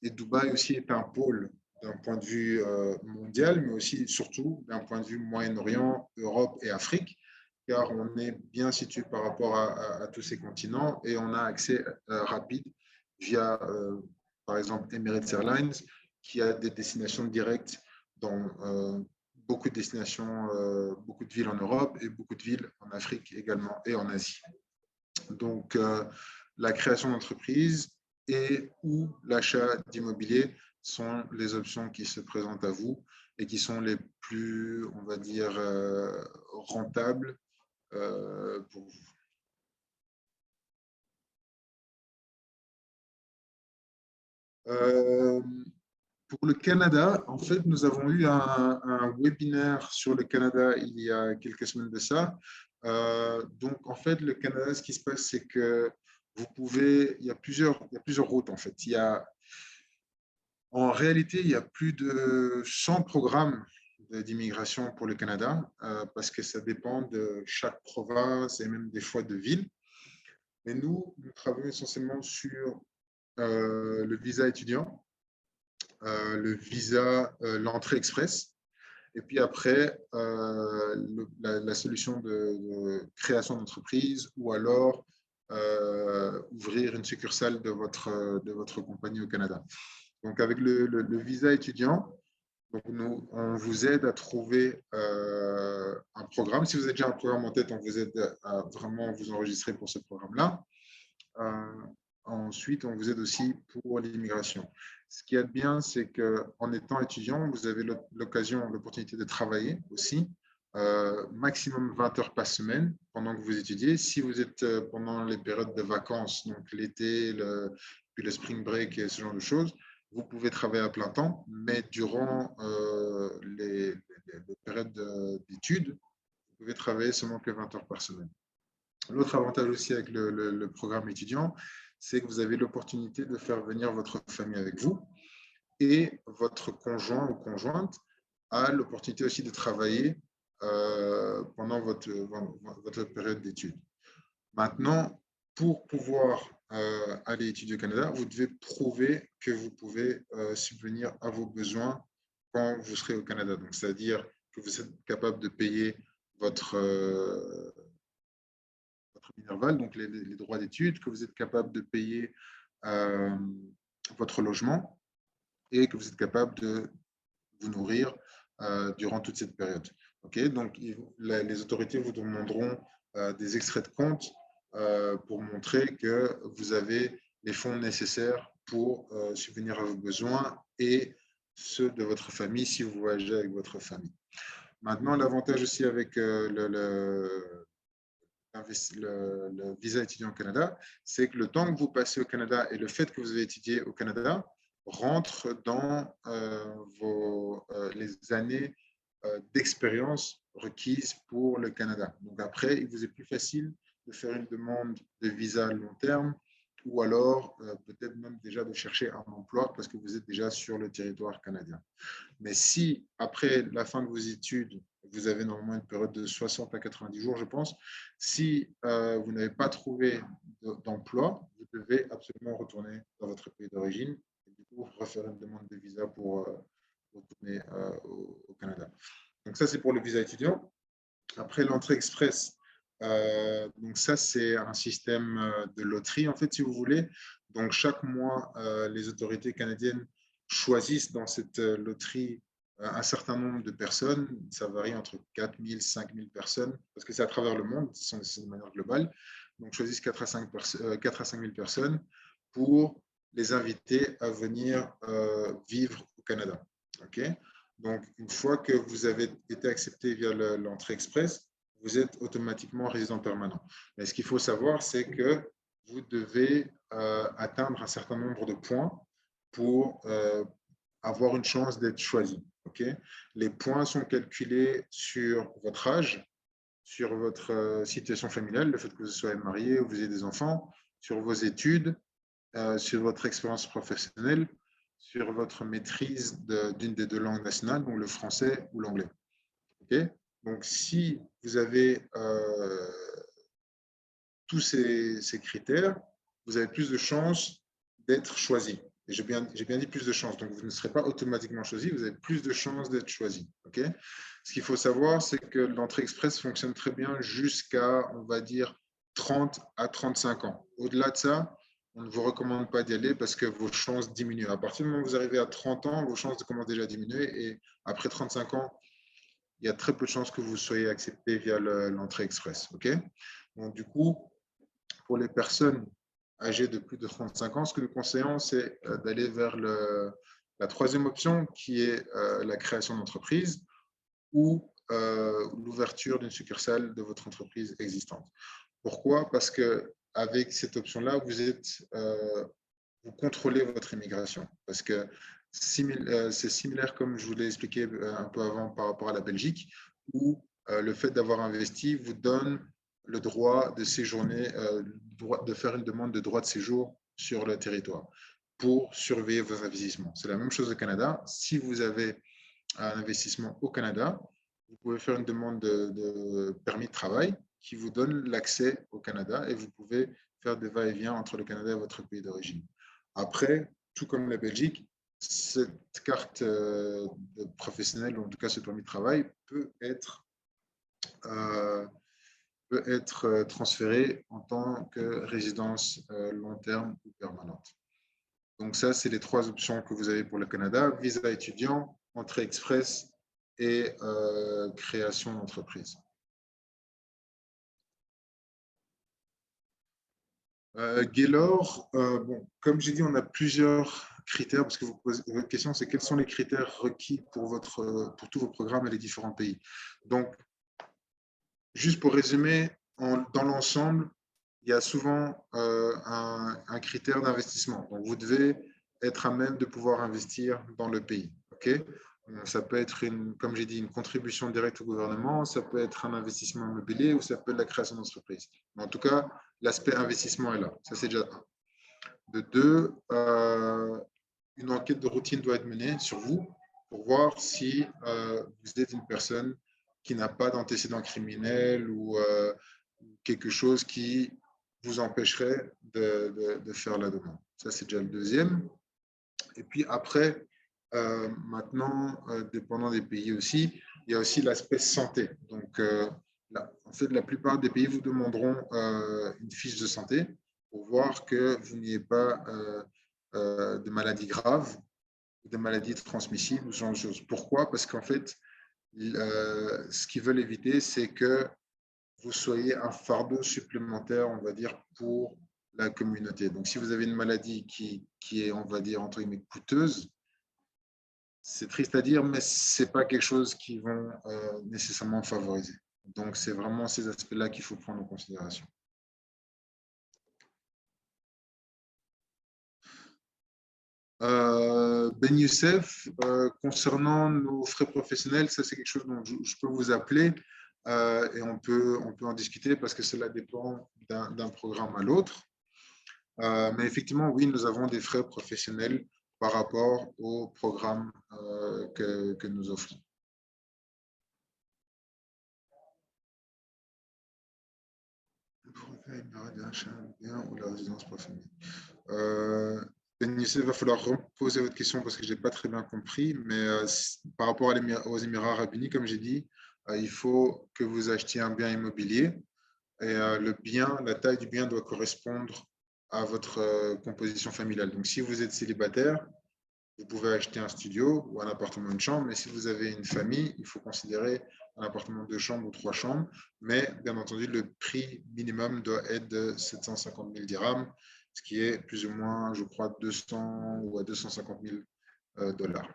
Et Dubaï aussi est un pôle d'un point de vue mondial, mais aussi surtout d'un point de vue Moyen-Orient, Europe et Afrique, car on est bien situé par rapport à tous ces continents et on a accès rapide via, par exemple, Emirates Airlines, qui a des destinations directes dans beaucoup de destinations, beaucoup de villes en Europe et beaucoup de villes en Afrique également et en Asie. Donc, la création d'entreprise et ou l'achat d'immobilier sont les options qui se présentent à vous et qui sont les plus, on va dire, rentables pour vous. Pour le Canada, en fait, nous avons eu un webinaire sur le Canada il y a quelques semaines de ça. Donc, en fait, le Canada, ce qui se passe, c'est que vous pouvez, il y a plusieurs routes, en fait. En réalité, il y a plus de 100 programmes d'immigration pour le Canada, parce que ça dépend de chaque province et même des fois de ville. Mais nous travaillons essentiellement sur le visa étudiant, le visa, l'entrée express, et puis après, la solution de création d'entreprise ou alors ouvrir une succursale de votre compagnie au Canada. Donc, avec le visa étudiant, donc on vous aide à trouver un programme. Si vous avez déjà un programme en tête, on vous aide à vraiment vous enregistrer pour ce programme-là. Ensuite, on vous aide aussi pour l'immigration. Ce qui est bien, c'est qu'en étant étudiant, vous avez l'opportunité de travailler aussi, maximum 20 heures par semaine pendant que vous étudiez. Si vous êtes pendant les périodes de vacances, donc l'été, puis le spring break et ce genre de choses, vous pouvez travailler à plein temps, mais durant les périodes d'études, vous pouvez travailler seulement que 20 heures par semaine. L'autre avantage aussi avec le programme étudiant, c'est que vous avez l'opportunité de faire venir votre famille avec vous et votre conjoint ou conjointe a l'opportunité aussi de travailler pendant votre période d'études. Maintenant, pour pouvoir aller étudier au Canada, vous devez prouver que vous pouvez subvenir à vos besoins quand vous serez au Canada. Donc, c'est-à-dire que vous êtes capable de payer votre Minerval, donc les droits d'études, que vous êtes capable de payer votre logement et que vous êtes capable de vous nourrir durant toute cette période. Okay, donc, les autorités vous demanderont des extraits de compte pour montrer que vous avez les fonds nécessaires pour subvenir à vos besoins et ceux de votre famille si vous voyagez avec votre famille. Maintenant, l'avantage aussi avec le visa étudiant au Canada, c'est que le temps que vous passez au Canada et le fait que vous avez étudié au Canada rentre dans les années d'expérience requises pour le Canada. Donc après, il vous est plus facile de faire une demande de visa à long terme ou alors peut-être même déjà de chercher un emploi parce que vous êtes déjà sur le territoire canadien. Mais si, après la fin de vos études, vous avez normalement une période de 60 à 90 jours, je pense, si vous n'avez pas trouvé d'emploi, vous devez absolument retourner dans votre pays d'origine et du coup refaire une demande de visa pour retourner au Canada. Donc ça, c'est pour le visa étudiant. Après, l'entrée express, donc ça, c'est un système de loterie, en fait, si vous voulez. Donc chaque mois, les autorités canadiennes choisissent dans cette loterie un certain nombre de personnes. Ça varie entre 4 000 et 5 000 personnes, parce que c'est à travers le monde, c'est de manière globale. Donc choisissent 4 à 5 000 personnes pour les inviter à venir vivre au Canada. OK? Donc, une fois que vous avez été accepté via l'entrée express, vous êtes automatiquement résident permanent. Mais ce qu'il faut savoir, c'est que vous devez atteindre un certain nombre de points pour avoir une chance d'être choisi. Okay? Les points sont calculés sur votre âge, sur votre situation familiale, le fait que vous soyez marié ou vous ayez des enfants, sur vos études, sur votre expérience professionnelle, sur votre maîtrise d'une des deux langues nationales, donc le français ou l'anglais. Okay? Donc, si vous avez tous ces critères, vous avez plus de chances d'être choisi. Et j'ai bien dit plus de chances. Donc, vous ne serez pas automatiquement choisi, vous avez plus de chances d'être choisi. Okay? Ce qu'il faut savoir, c'est que l'entrée express fonctionne très bien jusqu'à, on va dire, 30 à 35 ans. Au-delà de ça, on ne vous recommande pas d'y aller parce que vos chances diminuent. À partir du moment où vous arrivez à 30 ans, vos chances commencent déjà à diminuer. Et après 35 ans, il y a très peu de chances que vous soyez accepté via l'entrée express. Okay? Donc, du coup, pour les personnes âgées de plus de 35 ans, ce que nous conseillons, c'est d'aller vers la troisième option, qui est la création d'entreprise ou l'ouverture d'une succursale de votre entreprise existante. Pourquoi? Parce qu'avec cette option-là, vous contrôlez votre immigration. Parce que c'est similaire, comme je vous l'ai expliqué un peu avant par rapport à la Belgique, où le fait d'avoir investi vous donne le droit de séjourner, de faire une demande de droit de séjour sur le territoire pour surveiller vos investissements. C'est la même chose au Canada. Si vous avez un investissement au Canada, vous pouvez faire une demande de permis de travail qui vous donne l'accès au Canada et vous pouvez faire des va-et-vient entre le Canada et votre pays d'origine. Après, tout comme la Belgique, cette carte professionnelle, ou en tout cas ce permis de travail, peut être transférée en tant que résidence long terme ou permanente. Donc ça, c'est les trois options que vous avez pour le Canada: visa étudiant, entrée express et création d'entreprise. Gaylor, bon, comme j'ai dit, on a plusieurs critères, parce que votre question, c'est quels sont les critères requis pour tous vos programmes et les différents pays. Donc, juste pour résumer, dans l'ensemble, il y a souvent un critère d'investissement. Donc, vous devez être à même de pouvoir investir dans le pays. Okay? Ça peut être, comme j'ai dit, une contribution directe au gouvernement, ça peut être un investissement immobilier ou ça peut être la création d'entreprise. En tout cas, l'aspect investissement est là. Ça, c'est déjà un. De deux, une enquête de routine doit être menée sur vous pour voir si vous êtes une personne qui n'a pas d'antécédent criminel ou quelque chose qui vous empêcherait de faire la demande. Ça, c'est déjà le deuxième. Et puis après, maintenant, dépendant des pays aussi, il y a aussi l'aspect santé. Donc, en fait, la plupart des pays vous demanderont une fiche de santé pour voir que vous n'ayez pas de maladies graves, de maladies transmissibles, ce genre de choses. Pourquoi? Parce qu'en fait, ce qu'ils veulent éviter, c'est que vous soyez un fardeau supplémentaire, on va dire, pour la communauté. Donc, si vous avez une maladie qui est, on va dire, entre guillemets, coûteuse, C'est triste à dire, mais ce n'est pas quelque chose qui vont nécessairement favoriser. Donc, c'est vraiment ces aspects-là qu'il faut prendre en considération. Ben Youssef, concernant nos frais professionnels, ça c'est quelque chose dont je peux vous appeler et on peut en discuter parce que cela dépend d'un programme à l'autre. Mais effectivement, oui, nous avons des frais professionnels par rapport au programme que nous offrons. Ou la résidence pour famille. Il va falloir reposer votre question parce que je n'ai pas très bien compris, mais par rapport aux Émirats arabes unis, comme j'ai dit, il faut que vous achetiez un bien immobilier et le bien, la taille du bien doit correspondre à votre composition familiale. Donc, si vous êtes célibataire, vous pouvez acheter un studio ou un appartement, une chambre, mais si vous avez une famille, il faut considérer un appartement 2 chambres ou 3 chambres, mais bien entendu, le prix minimum doit être de 750 000 dirhams, ce qui est plus ou moins, je crois, 200 ou à 250 000 dollars.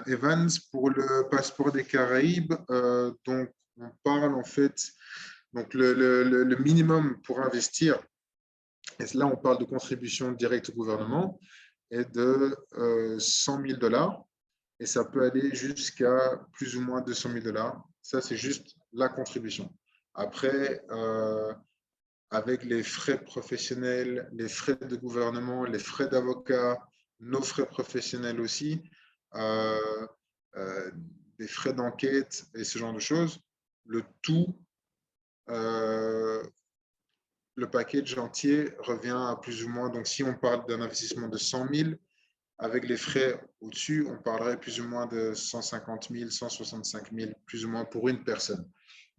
Evans, pour le passeport des Caraïbes, donc on parle en fait, donc le minimum pour investir, et là on parle de contribution directe au gouvernement, est de 100 000 dollars et ça peut aller jusqu'à plus ou moins 200 000 dollars. Ça, c'est juste la contribution. Après, avec les frais professionnels, les frais de gouvernement, les frais d'avocat, nos frais professionnels aussi, des frais d'enquête et ce genre de choses, le tout, le package entier revient à plus ou moins, donc si on parle d'un investissement de 100 000, avec les frais au-dessus, on parlerait plus ou moins de 150 000, 165 000, plus ou moins pour une personne.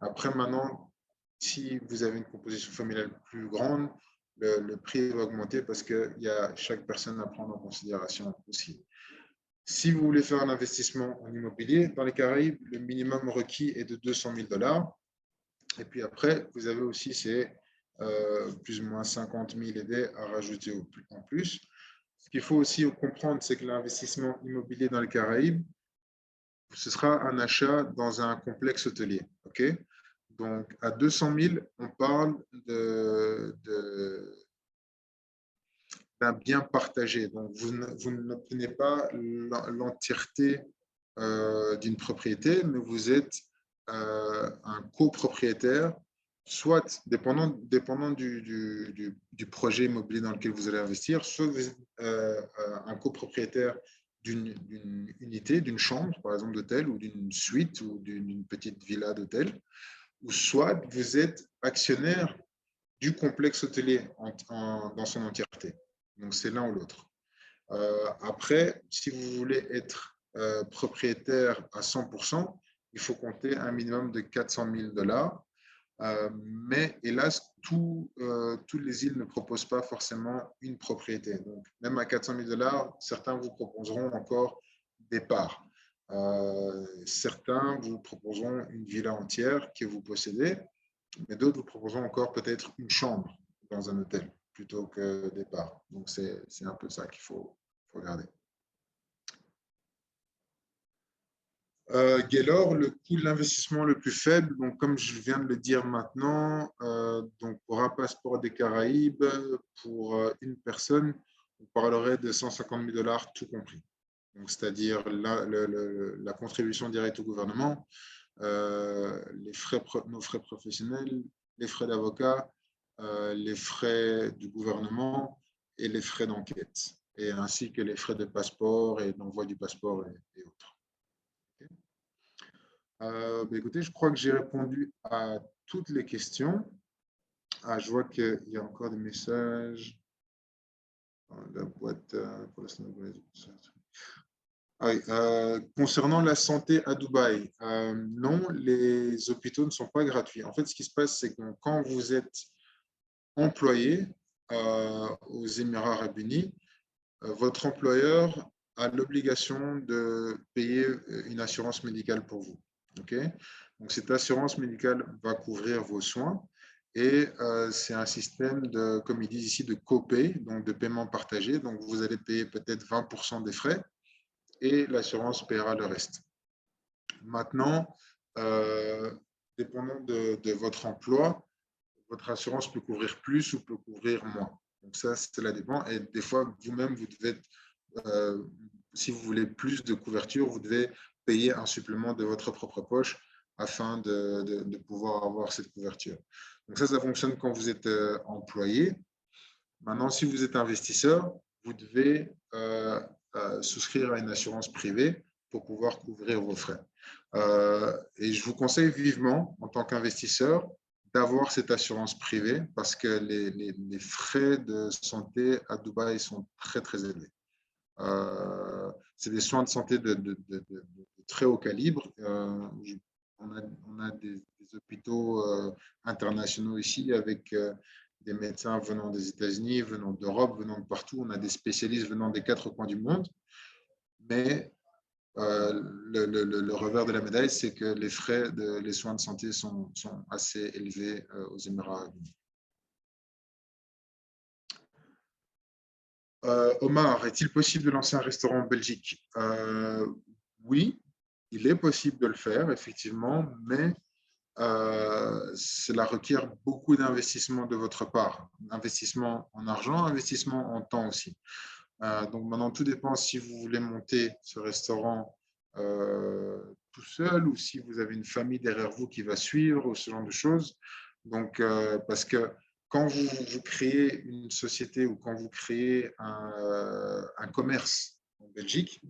Après, maintenant, si vous avez une composition familiale plus grande, le prix va augmenter parce qu'il y a chaque personne à prendre en considération aussi. Si vous voulez faire un investissement en immobilier, dans les Caraïbes, le minimum requis est de 200 000 dollars. Et puis après, vous avez aussi ces plus ou moins 50 000 aidés à rajouter en plus. Ce qu'il faut aussi comprendre, c'est que l'investissement immobilier dans les Caraïbes, ce sera un achat dans un complexe hôtelier. Okay? Donc, à 200 000, on parle d'un bien partagé. Donc, vous n'obtenez pas l'entièreté d'une propriété, mais vous êtes un copropriétaire, soit dépendant du projet immobilier dans lequel vous allez investir, soit vous êtes un copropriétaire d'une unité, d'une chambre, par exemple, d'hôtel, ou d'une suite, ou d'une petite villa d'hôtel, ou soit vous êtes actionnaire du complexe hôtelier dans son entièreté. Donc, c'est l'un ou l'autre. Après, si vous voulez être propriétaire à 100%, il faut compter un minimum de 400 000 dollars. Mais hélas, toutes les îles ne proposent pas forcément une propriété. Donc, même à 400 000 dollars, certains vous proposeront encore des parts. Certains vous proposeront une villa entière que vous possédez, mais d'autres vous proposeront encore peut-être une chambre dans un hôtel plutôt que des parts. Donc, c'est un peu ça qu'il faut regarder. Gaylor, le coût de l'investissement le plus faible, donc comme je viens de le dire maintenant, donc pour un passeport des Caraïbes, pour une personne, on parlerait de 150 000 dollars tout compris. C'est-à-dire la contribution directe au gouvernement, nos frais professionnels, les frais d'avocat, les frais du gouvernement et les frais d'enquête, et ainsi que les frais de passeport et d'envoi du passeport et autres. Écoutez, je crois que j'ai répondu à toutes les questions. Je vois qu'il y a encore des messages dans la boîte pour la oui, concernant la santé à Dubaï, non, les hôpitaux ne sont pas gratuits. En fait, ce qui se passe, c'est que quand vous êtes employé aux Émirats arabes unis, votre employeur a l'obligation de payer une assurance médicale pour vous. Okay? Donc, cette assurance médicale va couvrir vos soins Et c'est un système de, comme ils disent ici, de copay, donc de paiement partagé. Donc, vous allez payer peut-être 20% des frais et l'assurance paiera le reste. Maintenant, dépendant de votre emploi, votre assurance peut couvrir plus ou peut couvrir moins. Donc ça, cela dépend. Et des fois, vous-même, vous devez, si vous voulez plus de couverture, vous devez payer un supplément de votre propre poche afin de pouvoir avoir cette couverture. Donc ça fonctionne quand vous êtes employé. Maintenant, si vous êtes investisseur, vous devez souscrire à une assurance privée pour pouvoir couvrir vos frais. Et je vous conseille vivement, en tant qu'investisseur, d'avoir cette assurance privée parce que les frais de santé à Dubaï sont très, très élevés. C'est des soins de santé de très haut calibre. On a des hôpitaux internationaux ici avec des médecins venant des États-Unis, venant d'Europe, venant de partout. On a des spécialistes venant des 4 coins du monde. Mais le revers de la médaille, c'est que les frais, les soins de santé sont assez élevés aux Émirats arabes unis. Omar, est-il possible de lancer un restaurant en Belgique? Oui, il est possible de le faire, effectivement, mais cela requiert beaucoup d'investissement de votre part. Investissement en argent, investissement en temps aussi. Donc maintenant, tout dépend si vous voulez monter ce restaurant tout seul ou si vous avez une famille derrière vous qui va suivre ou ce genre de choses. Donc, parce que quand vous créez une société ou quand vous créez un commerce en Belgique,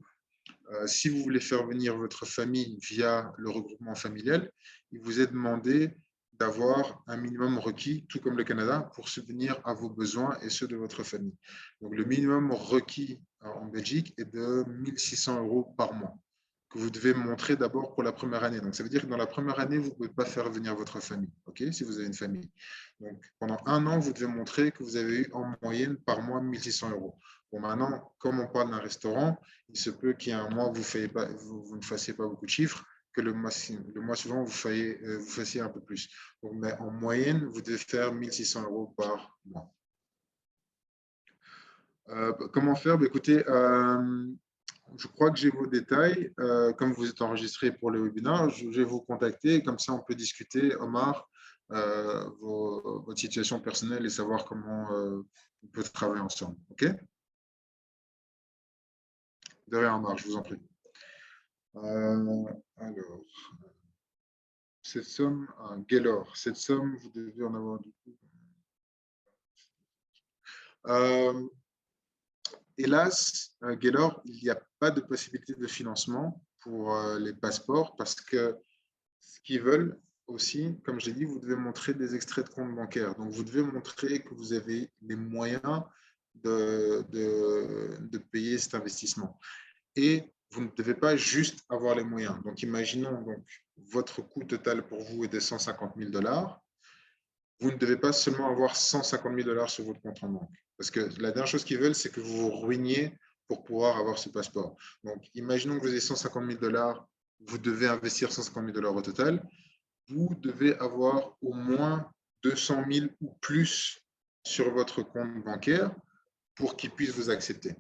si vous voulez faire venir votre famille via le regroupement familial, il vous est demandé d'avoir un minimum requis, tout comme le Canada, pour subvenir à vos besoins et ceux de votre famille. Donc, le minimum requis en Belgique est de 1 600 € par mois, que vous devez montrer d'abord pour la première année. Donc, ça veut dire que dans la première année, vous ne pouvez pas faire venir votre famille, okay, si vous avez une famille. Donc, pendant 1 an, vous devez montrer que vous avez eu en moyenne par mois 1 600 €. Bon, maintenant, comme on parle d'un restaurant, il se peut qu'il y ait un mois, vous ne fassiez pas beaucoup de chiffres, que le mois suivant, vous fassiez un peu plus. Donc, mais en moyenne, vous devez faire 1 600 € par mois. Comment faire? Écoutez, je crois que j'ai vos détails. Comme vous êtes enregistré pour le webinaire, je vais vous contacter. Comme ça, on peut discuter, Omar, votre situation personnelle et savoir comment on peut travailler ensemble. OK? De rien, Omar, je vous en prie. Alors, cette somme, Gaylor, cette somme, vous devez en avoir du coup. Hélas, Gaylor, il n'y a pas de possibilité de financement pour les passeports parce que ce qu'ils veulent aussi, comme j'ai dit, vous devez montrer des extraits de compte bancaire. Donc, vous devez montrer que vous avez les moyens de payer cet investissement. Et vous ne devez pas juste avoir les moyens. Donc, imaginons donc votre coût total pour vous est de 150 000 $. Vous ne devez pas seulement avoir 150 000 $ sur votre compte en banque. Parce que la dernière chose qu'ils veulent, c'est que vous vous ruiniez pour pouvoir avoir ce passeport. Donc, imaginons que vous ayez 150 000 $, vous devez investir 150 000 $ au total. Vous devez avoir au moins 200 000 ou plus sur votre compte bancaire pour qu'ils puissent vous accepter.